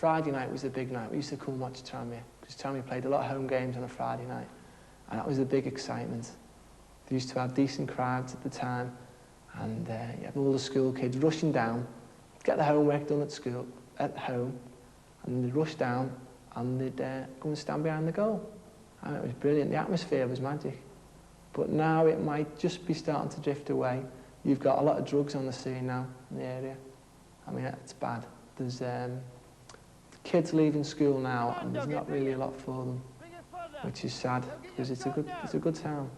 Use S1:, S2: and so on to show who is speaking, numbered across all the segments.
S1: Friday night was the big night. We used to come and watch Tranmere, because Tranmere played a lot of home games on a Friday night, and that was the big excitement. They used to have decent crowds at the time, and you had all the school kids rushing down, get their homework done at school, at home, and they'd rush down and they'd go and stand behind the goal. And it was brilliant. The atmosphere was magic. But now it might just be starting to drift away. You've got a lot of drugs on the scene now in the area. I mean, it's bad. There's kids leaving school now, and there's not really a lot for them, which is sad, because it's a good town.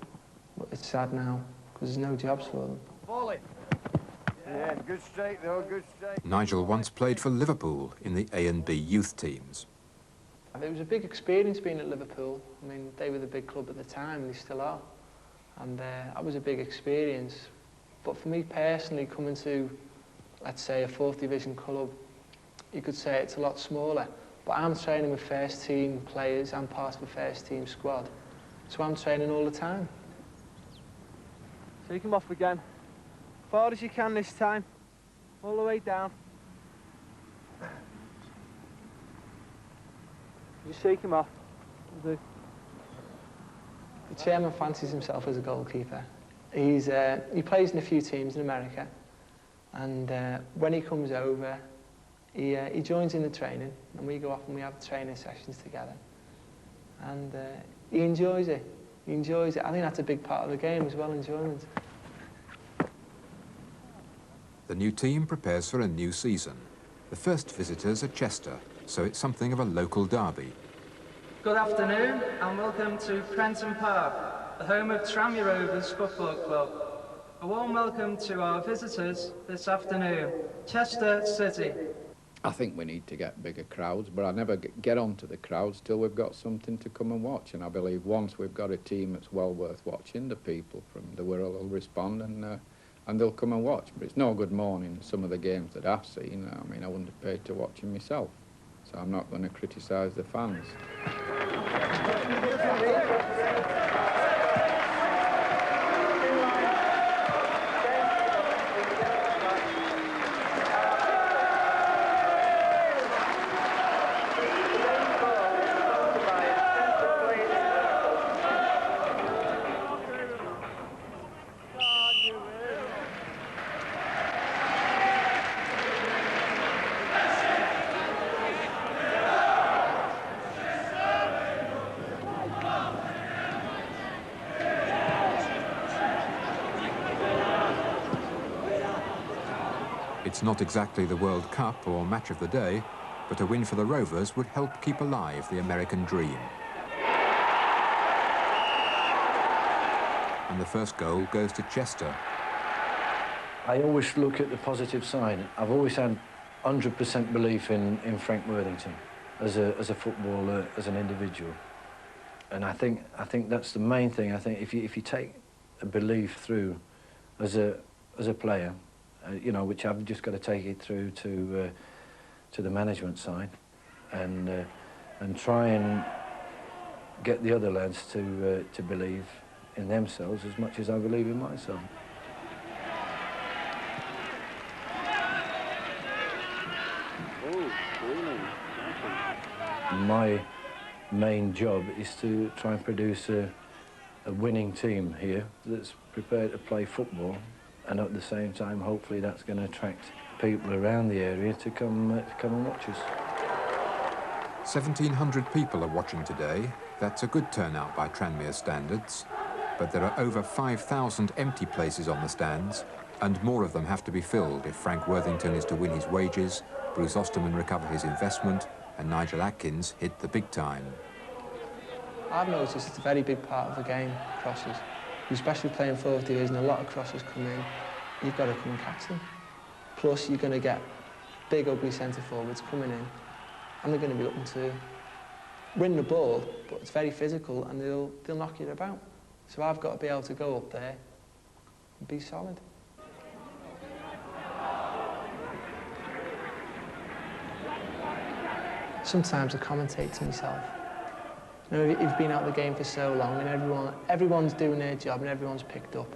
S1: But it's sad now, because there's no jobs for them.
S2: Yeah, good straight though, good straight.
S3: Nigel once played for Liverpool in the A and B youth teams.
S1: It was a big experience being at Liverpool. I mean, they were the big club at the time, and they still are. And that was a big experience. But for me personally, coming to, let's say, a 4th division club, you could say it's a lot smaller. But I'm training with first team players, I'm part of a first team squad. So I'm training all the time. Take him off again. Far as you can this time. All the way down. Just shake him off. The chairman fancies himself as a goalkeeper. He plays in a few teams in America, and when he comes over, he joins in the training, and we go off and we have training sessions together. And he enjoys it. He enjoys it. I think that's a big part of the game as well, enjoyment.
S3: The new team prepares for a new season. The first visitors are Chester, so it's something of a local derby.
S4: Good afternoon and welcome to Prenton Park, the home of Tranmere Rovers Football Club. A warm welcome to our visitors this afternoon, Chester City.
S5: I think we need to get bigger crowds, but I never get onto the crowds till we've got something to come and watch. And I believe once we've got a team that's well worth watching, the people from the world will respond and they'll come and watch. But it's no good mourning some of the games that I've seen. I mean, I wouldn't have paid to watch them myself, so I'm not going to criticise the fans.
S3: It's not exactly the World Cup or match of the day, but a win for the Rovers would help keep alive the American dream. And the first goal goes to Chester.
S6: I always look at the positive side. I've always had 100% belief in Frank Worthington as a footballer, as an individual. And I think that's the main thing. I think if you take a belief through as a player, you know, which I've just got to take it through to the management side, and try and get the other lads to believe in themselves as much as I believe in myself. My main job is to try and produce a winning team here that's prepared to play football, and at the same time, hopefully, that's going to attract people around the area to come and watch us.
S3: 1,700 people are watching today. That's a good turnout by Tranmere standards. But there are over 5,000 empty places on the stands, and more of them have to be filled if Frank Worthington is to win his wages, Bruce Osterman recover his investment, and Nigel Atkins hit the big time.
S1: I've noticed it's a very big part of the game, crosses. Especially playing 4th division, a lot of crosses come in. You've got to come and catch them. Plus, you're going to get big, ugly centre forwards coming in, and they're going to be looking to win the ball, but it's very physical, and they'll knock you about. So I've got to be able to go up there and be solid. Sometimes I commentate to myself. You know, you've been out of the game for so long, and everyone's doing their job and everyone's picked up.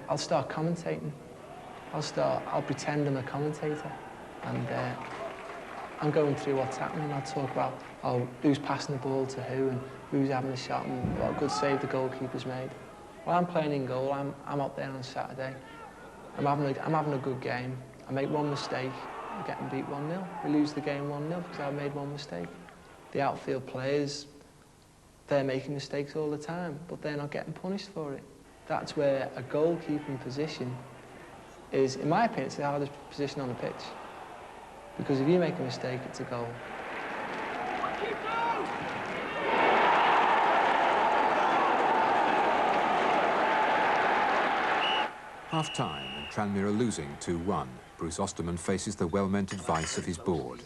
S1: I'll start commentating. I'll pretend I'm a commentator, and I'm going through what's happening, and I'll talk about who's passing the ball to who and who's having a shot and what a good save the goalkeeper's made. While I'm playing in goal, I'm out there on Saturday. I'm having a good game. I make one mistake, I'm getting beat 1-0. We lose the game 1-0 because I made one mistake. The outfield players, they're making mistakes all the time, but they're not getting punished for it. That's where a goalkeeping position is, in my opinion, it's the hardest position on the pitch. Because if you make a mistake, it's a goal.
S3: Half-time and Tranmere are losing 2-1. Bruce Osterman faces the well-meant advice of his board.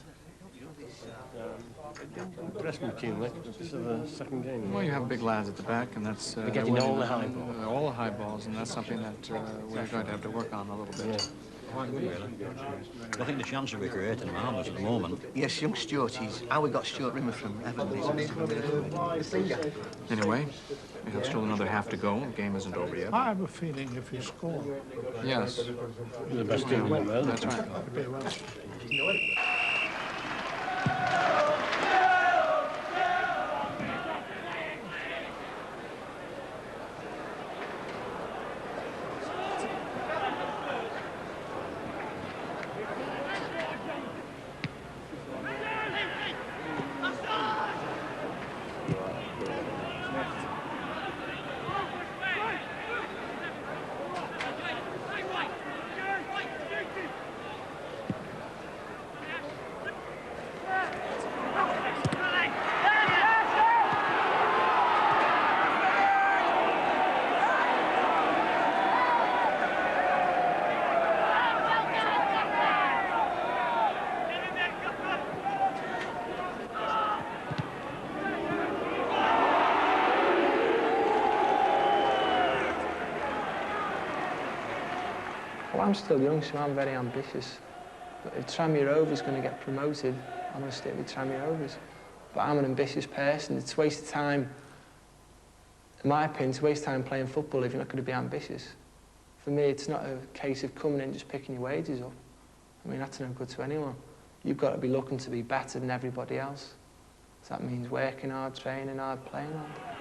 S7: Pressing keenly. This is the second game.
S8: Well, you have big lads at the back, and that's...
S7: They're getting all the high balls.
S8: All the high balls, and that's something that we're going to have to work on a little bit.
S9: I think the chances we're creating are marvellous at the moment.
S10: Yes, young Stuart, how we got Stuart Rimmer from Everton.
S8: Anyway, we have still another half to go. The game isn't over yet.
S11: I have a feeling if you score...
S8: Yes.
S7: You're the best team in the world.
S8: That's right.
S1: Well, I'm still young, so I'm very ambitious. But if Tranmere Rovers are going to get promoted, I'm going to stick with Tranmere Rovers. But I'm an ambitious person. It's a waste of time, in my opinion, it's a waste of time playing football if you're not going to be ambitious. For me, it's not a case of coming in and just picking your wages up. I mean, that's no good to anyone. You've got to be looking to be better than everybody else. So that means working hard, training hard, playing hard.